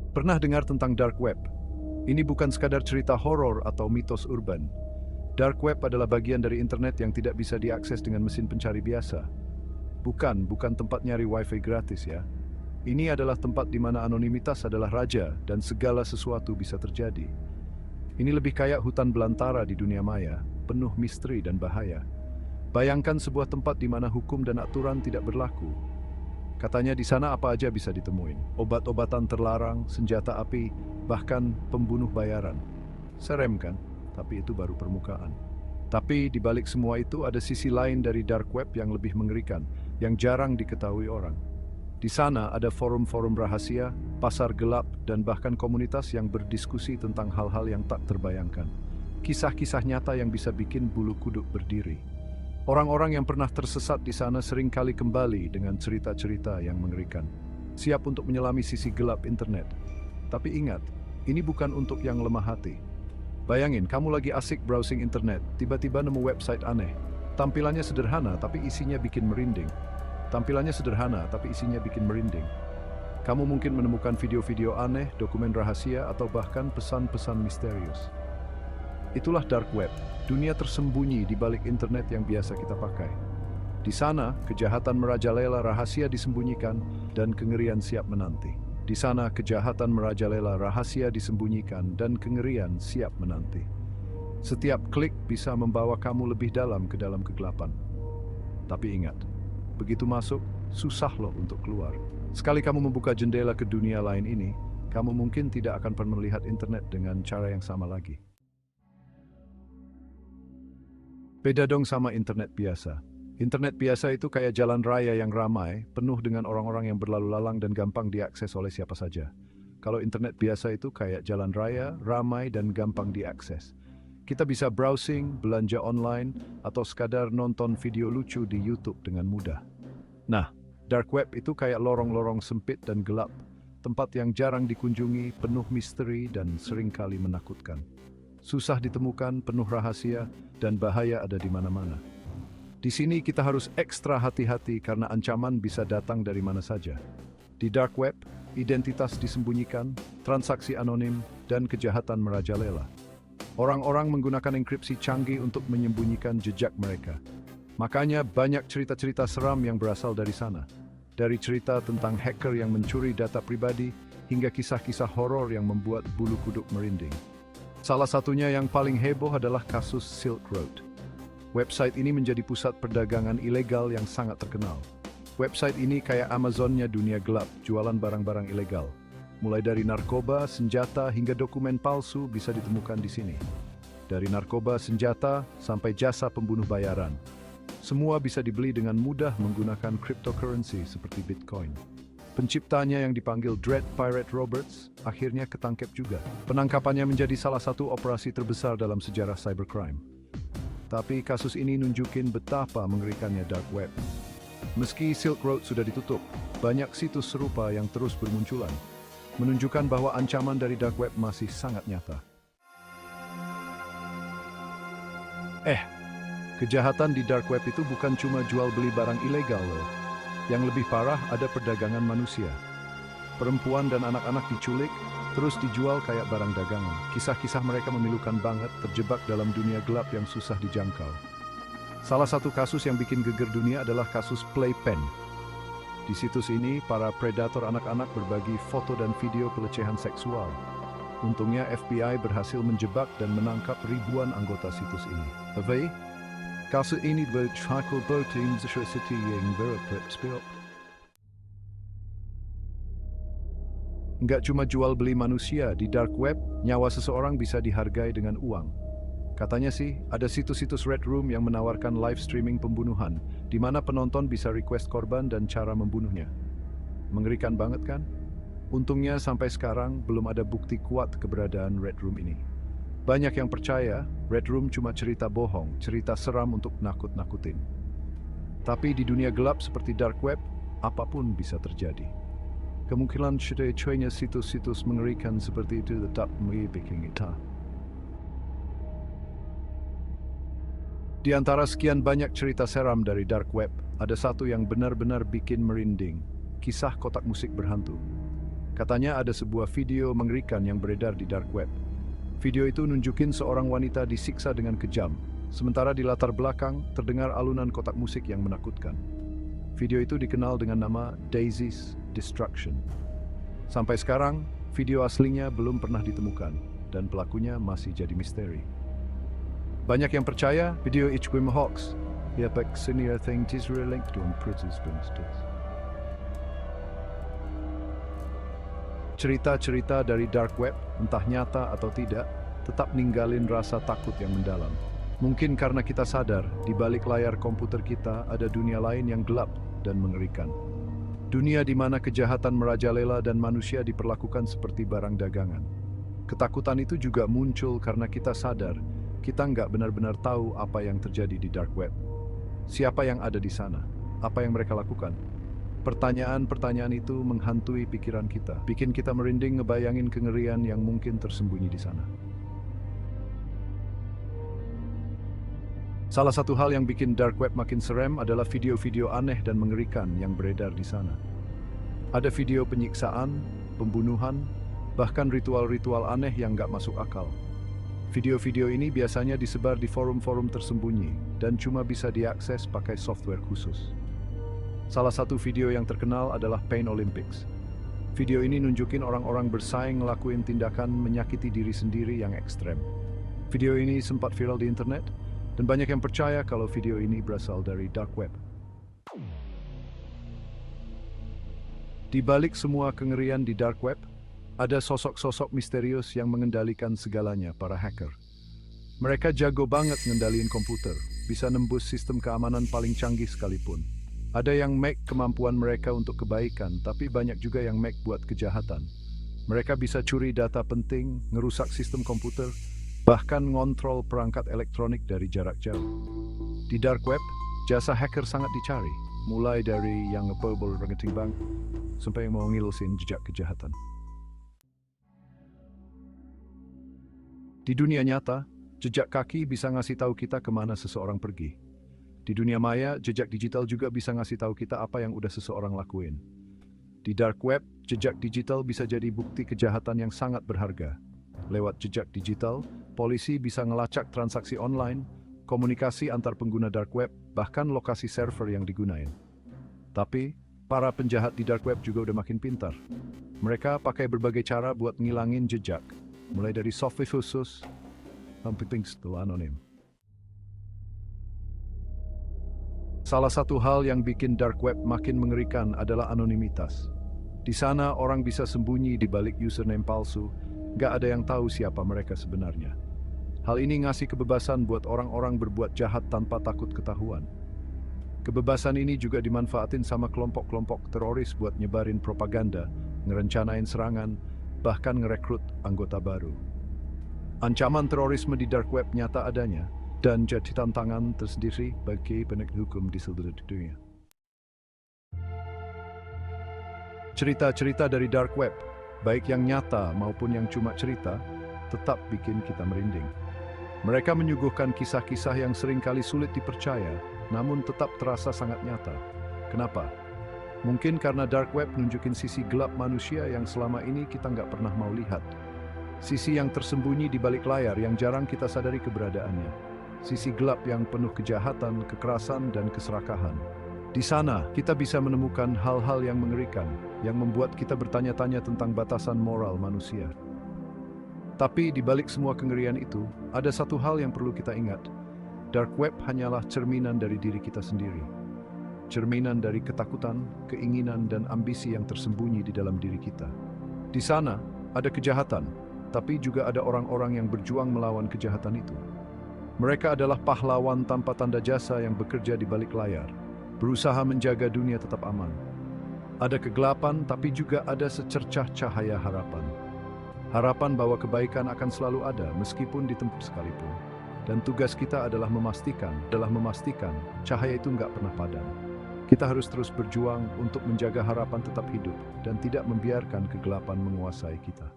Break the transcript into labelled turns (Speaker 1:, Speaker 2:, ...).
Speaker 1: Pernah dengar tentang Dark Web? Ini bukan sekadar cerita horor atau mitos urban. Dark Web adalah bagian dari internet yang tidak bisa diakses dengan mesin pencari biasa. Bukan tempat nyari wifi gratis ya. Ini adalah tempat di mana anonimitas adalah raja dan segala sesuatu bisa terjadi. Ini lebih kayak hutan belantara di dunia maya, penuh misteri dan bahaya. Bayangkan sebuah tempat di mana hukum dan aturan tidak berlaku. Katanya di sana apa aja bisa ditemuin. Obat-obatan terlarang, senjata api, bahkan pembunuh bayaran. Serem kan? Tapi itu baru permukaan. Tapi di balik semua itu ada sisi lain dari dark web yang lebih mengerikan, yang jarang diketahui orang. Di sana ada forum-forum rahasia, pasar gelap, dan bahkan komunitas yang berdiskusi tentang hal-hal yang tak terbayangkan. Kisah-kisah nyata yang bisa bikin bulu kuduk berdiri. Orang-orang yang pernah tersesat di sana sering kali kembali dengan cerita-cerita yang mengerikan. Siap untuk menyelami sisi gelap internet. Tapi ingat, ini bukan untuk yang lemah hati. Bayangin, kamu lagi asik browsing internet, tiba-tiba nemu website aneh. Tampilannya sederhana, tapi isinya bikin merinding. Kamu mungkin menemukan video-video aneh, dokumen rahasia, atau bahkan pesan-pesan misterius. Itulah dark web, dunia tersembunyi di balik internet yang biasa kita pakai. Di sana, kejahatan merajalela, rahasia disembunyikan, dan kengerian siap menanti. Setiap klik bisa membawa kamu lebih dalam ke dalam kegelapan. Tapi ingat, begitu masuk, susah loh untuk keluar. Sekali kamu membuka jendela ke dunia lain ini, kamu mungkin tidak akan pernah melihat internet dengan cara yang sama lagi. Beda dong sama internet biasa. Internet biasa itu kayak jalan raya yang ramai, penuh dengan orang-orang yang berlalu lalang dan gampang diakses oleh siapa saja. Kalau internet biasa itu kayak jalan raya, ramai dan gampang diakses. Kita bisa browsing, belanja online, atau sekadar nonton video lucu di YouTube dengan mudah. Nah, dark web itu kayak lorong-lorong sempit dan gelap, tempat yang jarang dikunjungi, penuh misteri dan seringkali menakutkan. Susah ditemukan, penuh rahasia, dan bahaya ada di mana-mana. Di sini kita harus ekstra hati-hati karena ancaman bisa datang dari mana saja. Di dark web, identitas disembunyikan, transaksi anonim, dan kejahatan merajalela. Orang-orang menggunakan enkripsi canggih untuk menyembunyikan jejak mereka. Makanya banyak cerita-cerita seram yang berasal dari sana. Dari cerita tentang hacker yang mencuri data pribadi, hingga kisah-kisah horor yang membuat bulu kuduk merinding. Salah satunya yang paling heboh adalah kasus Silk Road. Website ini menjadi pusat perdagangan ilegal yang sangat terkenal. Website ini kayak Amazonnya dunia gelap, jualan barang-barang ilegal. Mulai dari narkoba, senjata, hingga dokumen palsu bisa ditemukan di sini. Dari narkoba, senjata, sampai jasa pembunuh bayaran. Semua bisa dibeli dengan mudah menggunakan cryptocurrency seperti Bitcoin. Penciptanya yang dipanggil Dread Pirate Roberts akhirnya ketangkep juga. Penangkapannya menjadi salah satu operasi terbesar dalam sejarah cybercrime. Tapi kasus ini nunjukin betapa mengerikannya dark web. Meski Silk Road sudah ditutup, banyak situs serupa yang terus bermunculan, menunjukkan bahwa ancaman dari dark web masih sangat nyata. Kejahatan di dark web itu bukan cuma jual beli barang ilegal loh. Yang lebih parah ada perdagangan manusia. Perempuan dan anak-anak diculik, terus dijual kayak barang dagangan. Kisah-kisah mereka memilukan banget, terjebak dalam dunia gelap yang susah dijangkau. Salah satu kasus yang bikin geger dunia adalah kasus Playpen. Di situs ini, para predator anak-anak berbagi foto dan video pelecehan seksual. Untungnya FBI berhasil menjebak dan menangkap ribuan anggota situs ini. Kasus ini bercakap tentang sesuatu yang berat. Nggak cuma jual beli manusia, di dark web, nyawa seseorang bisa dihargai dengan uang. Katanya sih, ada situs-situs Red Room yang menawarkan live streaming pembunuhan, di mana penonton bisa request korban dan cara membunuhnya. Mengerikan banget kan? Untungnya sampai sekarang belum ada bukti kuat keberadaan Red Room ini. Banyak yang percaya Red Room cuma cerita bohong, cerita seram untuk nakut-nakutin. Tapi di dunia gelap seperti dark web, apapun bisa terjadi. Kemungkinan cuinya situs-situs mengerikan seperti itu tetap bikin kita. Di antara sekian banyak cerita seram dari dark web, ada satu yang benar-benar bikin merinding, kisah kotak musik berhantu. Katanya ada sebuah video mengerikan yang beredar di dark web. Video itu nunjukin seorang wanita disiksa dengan kejam, sementara di latar belakang terdengar alunan kotak musik yang menakutkan. Video itu dikenal dengan nama Daisy's Destruction. Sampai sekarang, video aslinya belum pernah ditemukan, dan pelakunya masih jadi misteri. Banyak yang percaya video itu hoax. Ya, baik senior thing is linked to cerita-cerita dari dark web, entah nyata atau tidak, tetap ninggalin rasa takut yang mendalam. Mungkin karena kita sadar, di balik layar komputer kita ada dunia lain yang gelap dan mengerikan. Dunia di mana kejahatan merajalela dan manusia diperlakukan seperti barang dagangan. Ketakutan itu juga muncul karena kita sadar, kita nggak benar-benar tahu apa yang terjadi di dark web. Siapa yang ada di sana? Apa yang mereka lakukan? Pertanyaan-pertanyaan itu menghantui pikiran kita, bikin kita merinding ngebayangin kengerian yang mungkin tersembunyi di sana. Salah satu hal yang bikin dark web makin serem adalah video-video aneh dan mengerikan yang beredar di sana. Ada video penyiksaan, pembunuhan, bahkan ritual-ritual aneh yang nggak masuk akal. Video-video ini biasanya disebar di forum-forum tersembunyi dan cuma bisa diakses pakai software khusus. Salah satu video yang terkenal adalah Pain Olympics. Video ini nunjukin orang-orang bersaing ngelakuin tindakan menyakiti diri sendiri yang ekstrem. Video ini sempat viral di internet, dan banyak yang percaya kalau video ini berasal dari dark web. Di balik semua kengerian di dark web, ada sosok-sosok misterius yang mengendalikan segalanya, para hacker. Mereka jago banget ngendaliin komputer, bisa nembus sistem keamanan paling canggih sekalipun. Ada yang make kemampuan mereka untuk kebaikan, tapi banyak juga yang make buat kejahatan. Mereka bisa curi data penting, ngerusak sistem komputer, bahkan ngontrol perangkat elektronik dari jarak jauh. Di dark web, jasa hacker sangat dicari, mulai dari yang ngebobol rekening bank, sampai yang mau ngilusin jejak kejahatan. Di dunia nyata, jejak kaki bisa ngasih tahu kita kemana seseorang pergi. Di dunia maya, jejak digital juga bisa ngasih tahu kita apa yang udah seseorang lakuin. Di dark web, jejak digital bisa jadi bukti kejahatan yang sangat berharga. Lewat jejak digital, polisi bisa ngelacak transaksi online, komunikasi antar pengguna dark web, bahkan lokasi server yang digunain. Tapi, para penjahat di dark web juga udah makin pintar. Mereka pakai berbagai cara buat ngilangin jejak, mulai dari software khusus sampai anonim. Salah satu hal yang bikin dark web makin mengerikan adalah anonimitas. Di sana orang bisa sembunyi di balik username palsu, nggak ada yang tahu siapa mereka sebenarnya. Hal ini ngasih kebebasan buat orang-orang berbuat jahat tanpa takut ketahuan. Kebebasan ini juga dimanfaatin sama kelompok-kelompok teroris buat nyebarin propaganda, ngerencanain serangan, bahkan ngerekrut anggota baru. Ancaman terorisme di dark web nyata adanya, dan jadi tantangan tersendiri bagi penegak hukum di seluruh dunia. Cerita-cerita dari dark web, baik yang nyata maupun yang cuma cerita, tetap bikin kita merinding. Mereka menyuguhkan kisah-kisah yang seringkali sulit dipercaya, namun tetap terasa sangat nyata. Kenapa? Mungkin karena dark web nunjukin sisi gelap manusia yang selama ini kita nggak pernah mau lihat. Sisi yang tersembunyi di balik layar yang jarang kita sadari keberadaannya. Sisi gelap yang penuh kejahatan, kekerasan, dan keserakahan. Di sana, kita bisa menemukan hal-hal yang mengerikan, yang membuat kita bertanya-tanya tentang batasan moral manusia. Tapi di balik semua kengerian itu, ada satu hal yang perlu kita ingat. Dark web hanyalah cerminan dari diri kita sendiri. Cerminan dari ketakutan, keinginan, dan ambisi yang tersembunyi di dalam diri kita. Di sana, ada kejahatan, tapi juga ada orang-orang yang berjuang melawan kejahatan itu. Mereka adalah pahlawan tanpa tanda jasa yang bekerja di balik layar, berusaha menjaga dunia tetap aman. Ada kegelapan, tapi juga ada secercah cahaya harapan. Harapan bahwa kebaikan akan selalu ada, meskipun ditempuh sekalipun. Dan tugas kita adalah memastikan cahaya itu nggak pernah padam. Kita harus terus berjuang untuk menjaga harapan tetap hidup dan tidak membiarkan kegelapan menguasai kita.